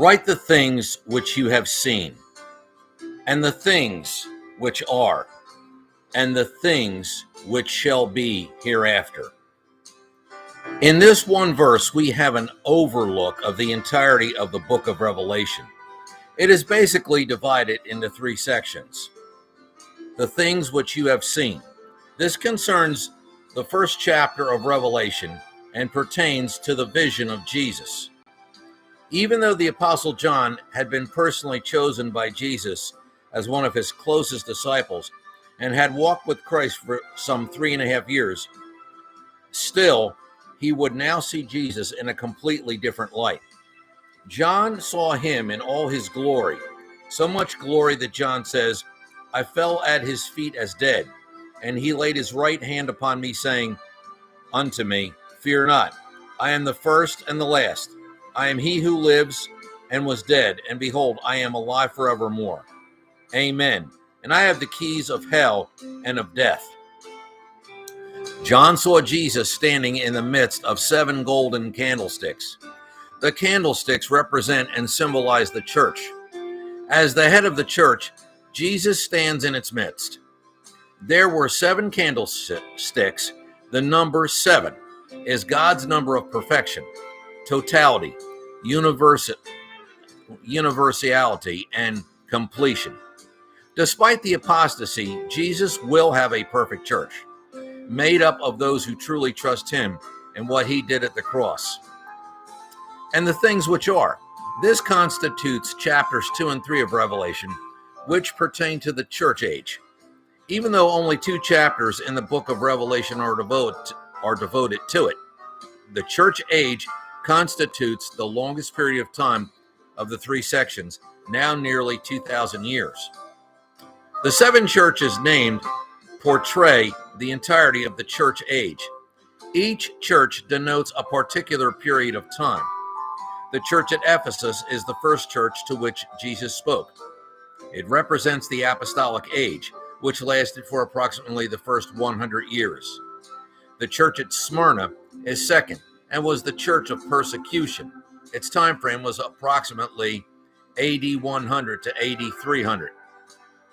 Write the things which you have seen, and the things which are, and the things which shall be hereafter. In this one verse, we have an overlook of the entirety of the book of Revelation. It is basically divided into three sections. The things which you have seen. This concerns the first chapter of Revelation and pertains to the vision of Jesus. Even though the Apostle John had been personally chosen by Jesus as one of his closest disciples and had walked with Christ for some 3.5 years, still, he would now see Jesus in a completely different light. John saw him in all his glory, so much glory that John says, "I fell at his feet as dead, and he laid his right hand upon me, saying unto me, Fear not, I am the first and the last. I am he who lives and was dead, and behold, I am alive forevermore. Amen. And I have the keys of hell and of death." John saw Jesus standing in the midst of 7 golden candlesticks. The candlesticks represent and symbolize the church. As the head of the church, Jesus stands in its midst. There were 7 candlesticks. The number 7 is God's number of perfection, totality, universality, and completion. Despite the apostasy, Jesus will have a perfect church, made up of those who truly trust him and what he did at the cross. And the things which are. This constitutes chapters 2 and 3 of Revelation, which pertain to the church age. Even though only 2 chapters in the book of Revelation are devoted to it, the church age constitutes the longest period of time of the 3 sections, now nearly 2,000 years. The 7 churches named portray the entirety of the church age. Each church denotes a particular period of time. The church at Ephesus is the first church to which Jesus spoke. It represents the apostolic age, which lasted for approximately the first 100 years. The church at Smyrna is second and was the church of persecution. Its time frame was approximately AD 100 to AD 300.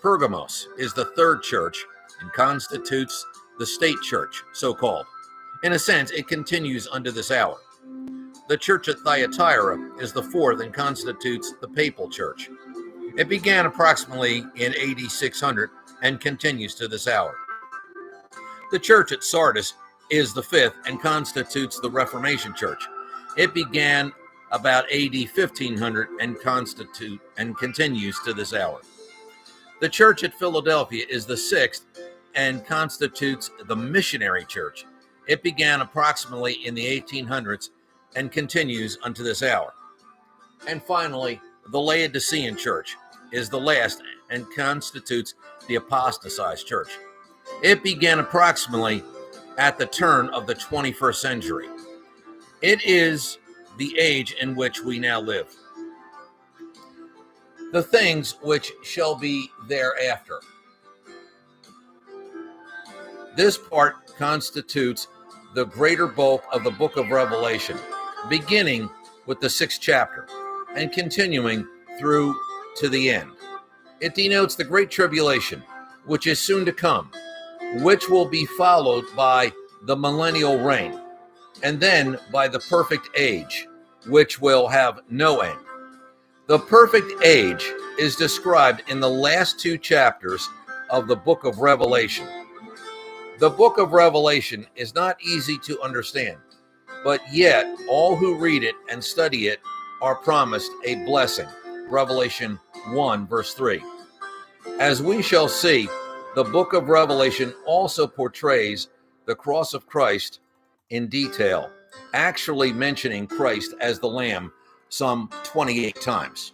Pergamos is the third church and constitutes the state church, so-called. In a sense, it continues unto this hour. The church at Thyatira is the fourth and constitutes the papal church. It began approximately in AD 600 and continues to this hour. The church at Sardis is the fifth and constitutes the Reformation church. It began about AD 1500 and continues to this hour. The church at Philadelphia is the sixth and constitutes the missionary church. It began approximately in the 1800s and continues unto this hour. And finally, the Laodicean church is the last and constitutes the apostatized church. It began approximately at the turn of the 21st century. It is the age in which we now live. The things which shall be thereafter. This part constitutes the greater bulk of the book of Revelation, beginning with the 6th chapter and continuing through to the end. It denotes the great tribulation, which is soon to come, which will be followed by the millennial reign, and then by the perfect age, which will have no end. The perfect age is described in the last 2 chapters of the book of Revelation. The book of Revelation is not easy to understand, but yet all who read it and study it are promised a blessing. Revelation 1 verse 3. As we shall see, the book of Revelation also portrays the cross of Christ in detail, actually mentioning Christ as the Lamb some 28 times.